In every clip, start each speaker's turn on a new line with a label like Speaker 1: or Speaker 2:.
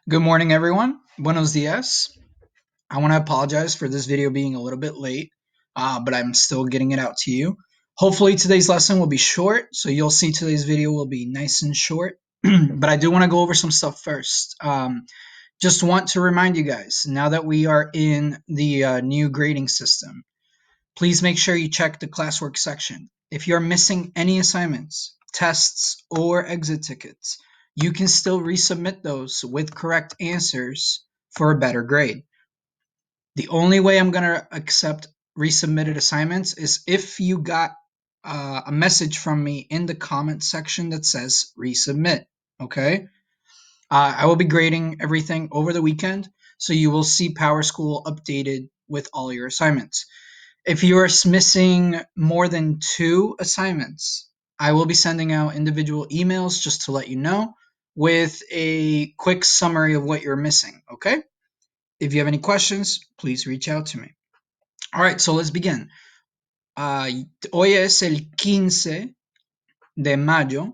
Speaker 1: Good morning, everyone. Buenos dias. I want to apologize for this video being a little bit late, but I'm still getting it out to you. Hopefully, today's lesson will be short, so you'll see today's video will be nice and short. But I do want to go over some stuff first. Just want to remind you guys, now that we are in the new grading system, please make sure you check the classwork section. If you're missing any assignments, tests, or exit tickets, you can still resubmit those with correct answers for a better grade. The only way I'm going to accept resubmitted assignments is if you got a message from me in the comment section that says resubmit. Okay? I will be grading everything over the weekend, so you will see PowerSchool updated with all your assignments. If you are missing more than 2 assignments, I will be sending out individual emails just to let you know with a quick summary of what you're missing, okay? If you have any questions, please reach out to me. All right, so let's begin. Hoy es el 15 de mayo,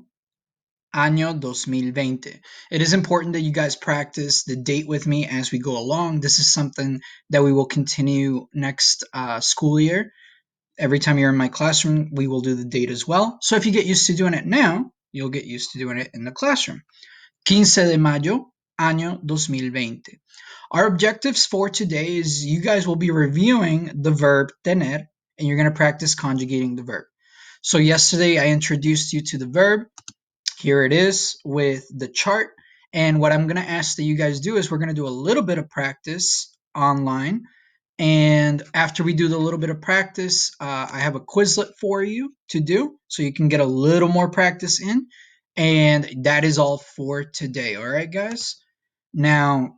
Speaker 1: año 2020. It is important that you guys practice the date with me as we go along. This is something that we will continue next school year. Every time you're in my classroom, we will do the date as well. So if you get used to doing it now, you'll get used to doing it in the classroom. 15 de mayo, año 2020. Our objectives for today is you guys will be reviewing the verb tener, and you're going to practice conjugating the verb. So yesterday I introduced you to the verb. Here it is with the chart. And what I'm going to ask that you guys do is we're going to do a little bit of practice online. And after we do the little bit of practice, I have a Quizlet for you to do so you can get a little more practice in. And that is all for today. All right, guys? Now,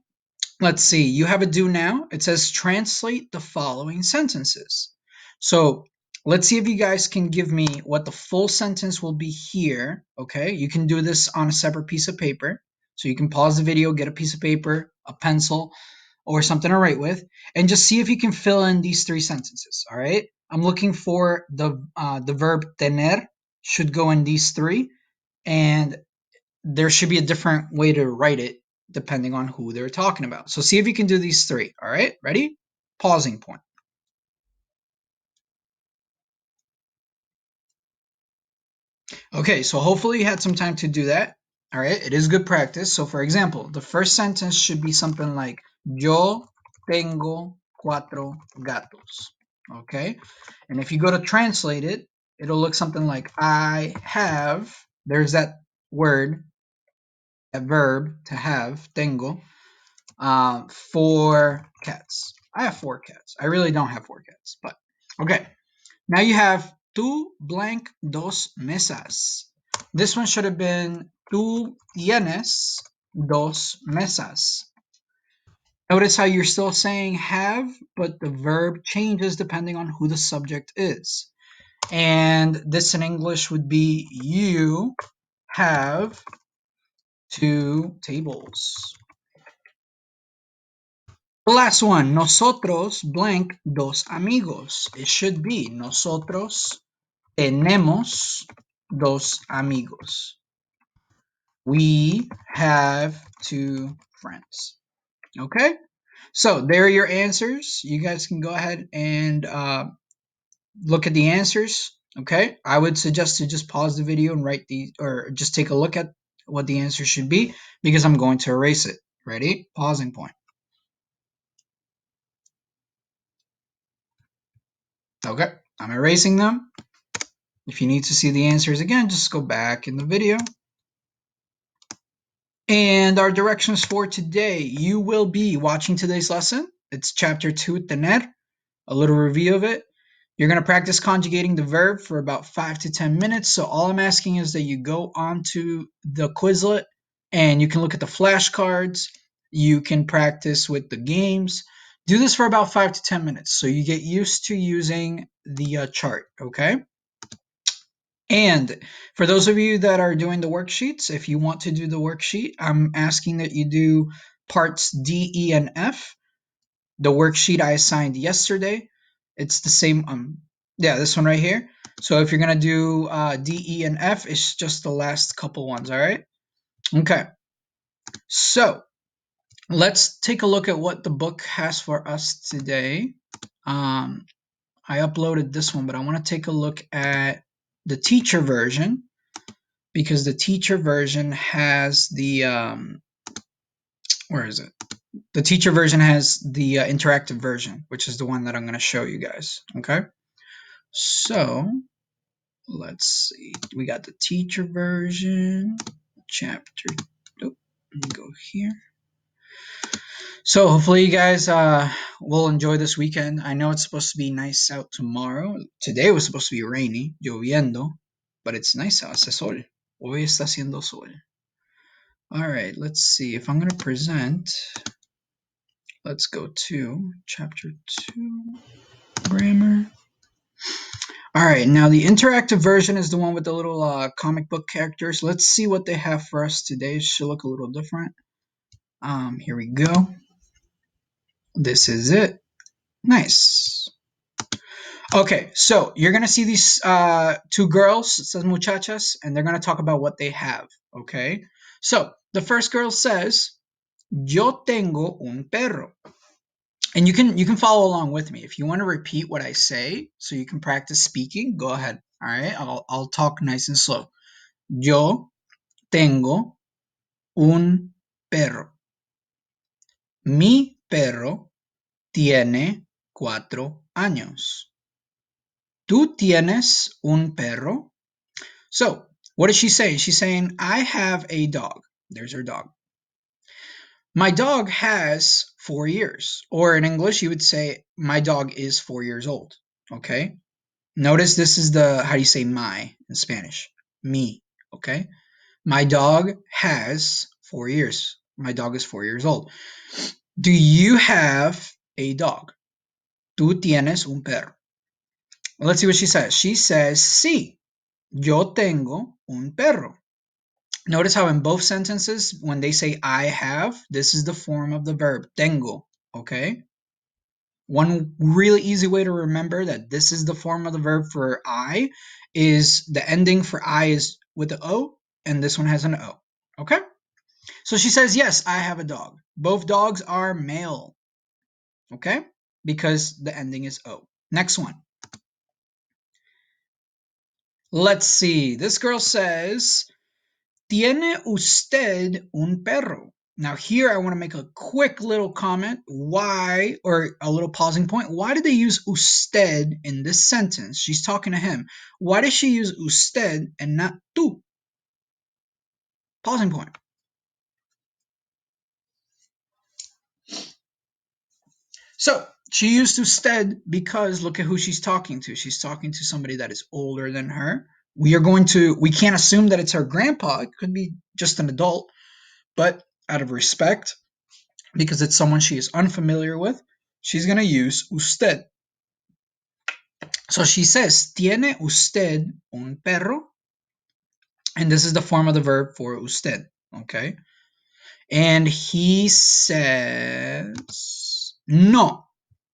Speaker 1: let's see. You have a do now. It says translate the following sentences. So let's see if you guys can give me what the full sentence will be here. Okay, you can do this on a separate piece of paper. So you can pause the video, get a piece of paper, a pencil, or something to write with, and just see if you can fill in these 3 sentences. All right. I'm looking for the verb tener should go in these 3, and there should be a different way to write it depending on who they're talking about. So see if you can do these 3. All right. Ready? Pausing point. Okay. So hopefully you had some time to do that. All right. It is good practice. So for example, the first sentence should be something like yo tengo 4 gatos. Okay. And if you go to translate it, it'll look something like I have, there's that word, that verb to have, tengo, 4 cats. I have 4 cats. I really don't have 4 cats, but okay. Now you have tú blank dos mesas. This one should have been tú tienes dos mesas. Notice how you're still saying have, but the verb changes depending on who the subject is. And this in English would be you have 2 tables. The last one, nosotros blank dos amigos. It should be nosotros tenemos dos amigos. We have 2 friends. Okay? So there are your answers. You guys can go ahead and look at the answers. Okay? I would suggest to just pause the video and write or just take a look at what the answer should be because I'm going to erase it. Ready? Pausing point. Okay, I'm erasing them. If you need to see the answers again, just go back in the video. And our directions for today, you will be watching today's lesson. It's chapter 2, tener, a little review of it. You're going to practice conjugating the verb for about 5 to 10 minutes. So all I'm asking is that you go onto the Quizlet and you can look at the flashcards. You can practice with the games. Do this for about 5 to 10 minutes so you get used to using the chart, okay? And for those of you that are doing the worksheets, if you want to do the worksheet, I'm asking that you do parts D, E, and F. The worksheet I assigned yesterday, it's the same, yeah, this one right here. So if you're going to do D, E, and F, it's just the last couple ones, all right? Okay. So let's take a look at what the book has for us today. I uploaded this one, but I want to take a look at the teacher version because the teacher version has the where is it? The teacher version has the interactive version, which is the one that I'm going to show you guys. Okay, so let's see. We got the teacher version, chapter. Oh, let me go here. So hopefully you guys will enjoy this weekend. I know it's supposed to be nice out tomorrow. Today was supposed to be rainy, lloviendo, but it's nice out. Hace sol. Hoy está haciendo sol. All right, let's see. If I'm going to present, let's go to chapter 2, grammar. All right, now the interactive version is the one with the little comic book characters. Let's see what they have for us today. It should look a little different. Here we go. This is it. Nice. Okay, so you're gonna see these two girls, it says muchachas, and they're gonna talk about what they have. Okay, so the first girl says, "Yo tengo un perro," and you can follow along with me if you want to repeat what I say, so you can practice speaking. Go ahead. All right, I'll talk nice and slow. Yo tengo un perro. Mi perro tiene 4 años. ¿Tú tienes un perro? So, what is she saying? She's saying, I have a dog. There's her dog. My dog has 4 years. Or in English, you would say, my dog is 4 years old. Okay? Notice this is how do you say my in Spanish? Me. Okay? My dog has 4 years. My dog is 4 years old. Do you have a dog? ¿Tú tienes un perro? Let's see what she says. She says, sí, yo tengo un perro. Notice how in both sentences, when they say I have, this is the form of the verb, tengo, okay? One really easy way to remember that this is the form of the verb for I is the ending for I is with the O, and this one has an O, okay? So she says, yes, I have a dog. Both dogs are male, okay? Because the ending is O. Next one. Let's see. This girl says, ¿Tiene usted un perro? Now here I want to make a quick little comment. Why, or a little pausing point, why did they use usted in this sentence? She's talking to him. Why did she use usted and not tú? Pausing point. So she used usted because look at who she's talking to. She's talking to somebody that is older than her. We can't assume that it's her grandpa. It could be just an adult, but out of respect, because it's someone she is unfamiliar with, she's going to use usted. So she says, ¿Tiene usted un perro? And this is the form of the verb for usted, okay? And he says, no,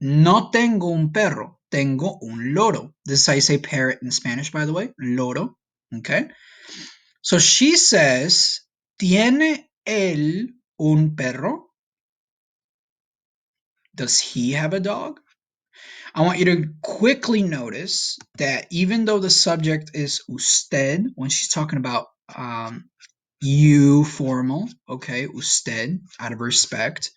Speaker 1: no tengo un perro, tengo un loro. This is how you say parrot in Spanish, by the way, loro, okay? So she says, ¿Tiene él un perro? Does he have a dog? I want you to quickly notice that even though the subject is usted, when she's talking about you formal, okay, usted, out of respect.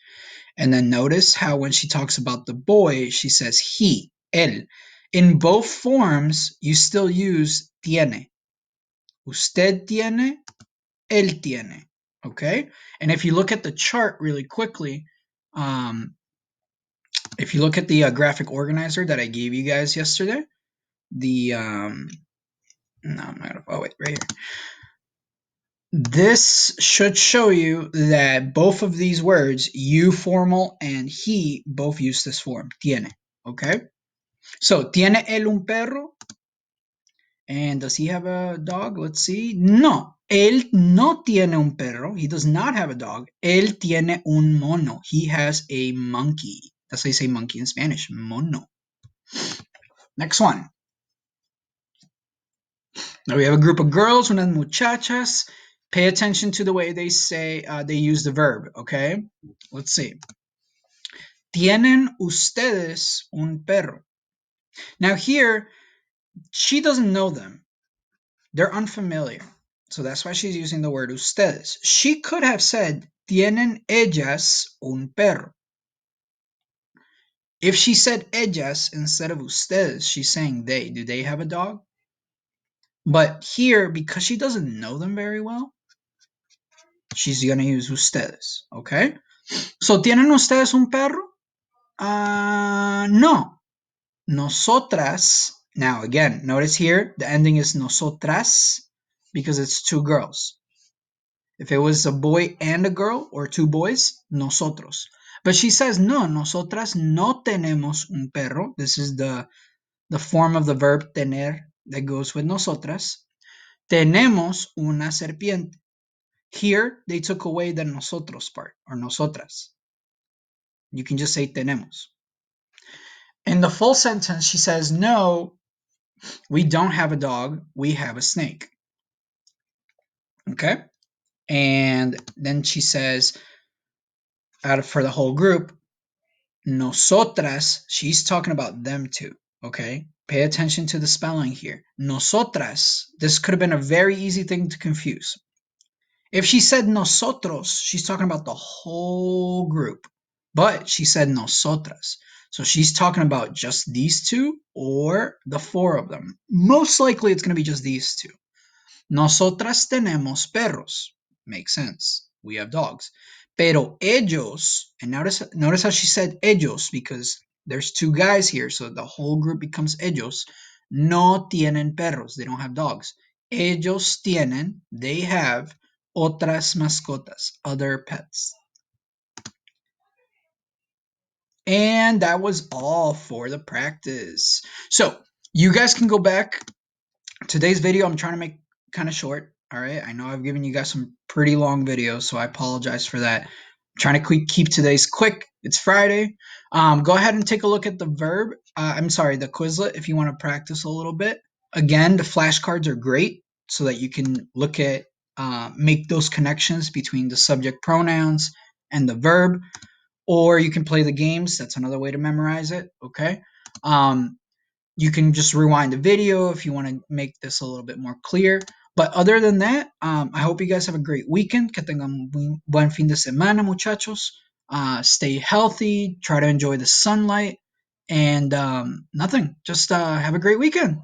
Speaker 1: And then notice how when she talks about the boy, she says he, él. In both forms, you still use tiene. Usted tiene, él tiene, okay? And if you look at the chart really quickly, if you look at the graphic organizer that I gave you guys yesterday, no, I'm not gonna, oh wait, right here. This should show you that both of these words, you formal and he, both use this form, tiene, okay? So, ¿tiene él un perro? And does he have a dog? Let's see. No, él no tiene un perro. He does not have a dog. Él tiene un mono. He has a monkey. That's how you say monkey in Spanish, mono. Next one. Now we have a group of girls, unas muchachas. Pay attention to the way they say, they use the verb, okay? Let's see. ¿Tienen ustedes un perro? Now here, she doesn't know them. They're unfamiliar. So that's why she's using the word ustedes. She could have said, ¿Tienen ellas un perro? If she said ellas instead of ustedes, she's saying they. Do they have a dog? But here, because she doesn't know them very well, she's going to use ustedes, okay? So, ¿tienen ustedes un perro? No. Nosotras. Now, again, notice here, the ending is nosotras because it's two girls. If it was a boy and a girl or two boys, nosotros. But she says, no, nosotras no tenemos un perro. This is the form of the verb tener that goes with nosotras. Tenemos una serpiente. Here, they took away the nosotros part, or nosotras. You can just say tenemos. In the full sentence, she says, no, we don't have a dog, we have a snake. Okay? And then she says, for the whole group, nosotras, she's talking about them too. Okay? Pay attention to the spelling here. Nosotras, this could have been a very easy thing to confuse. If she said nosotros, she's talking about the whole group. But she said nosotras. So she's talking about just these two or the four of them. Most likely it's going to be just these two. Nosotras tenemos perros. Makes sense. We have dogs. Pero ellos, and notice how she said ellos because there's two guys here, so the whole group becomes ellos. No tienen perros. They don't have dogs. Ellos tienen, they have otras mascotas, other pets. And that was all for the practice. So you guys can go back. Today's video I'm trying to make kind of short. All right. I know I've given you guys some pretty long videos, so I apologize for that. I'm trying to keep today's quick. It's Friday. Go ahead and take a look at the verb. I'm sorry, the Quizlet if you want to practice a little bit. Again, the flashcards are great so that you can look at, make those connections between the subject pronouns and the verb, or you can play the games. That's another way to memorize it. Okay. You can just rewind the video if you want to make this a little bit more clear. But other than that, I hope you guys have a great weekend. Que tengan un buen fin de semana, muchachos. Stay healthy. Try to enjoy the sunlight. And nothing. Just have a great weekend.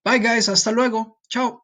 Speaker 1: Bye, guys. Hasta luego. Ciao.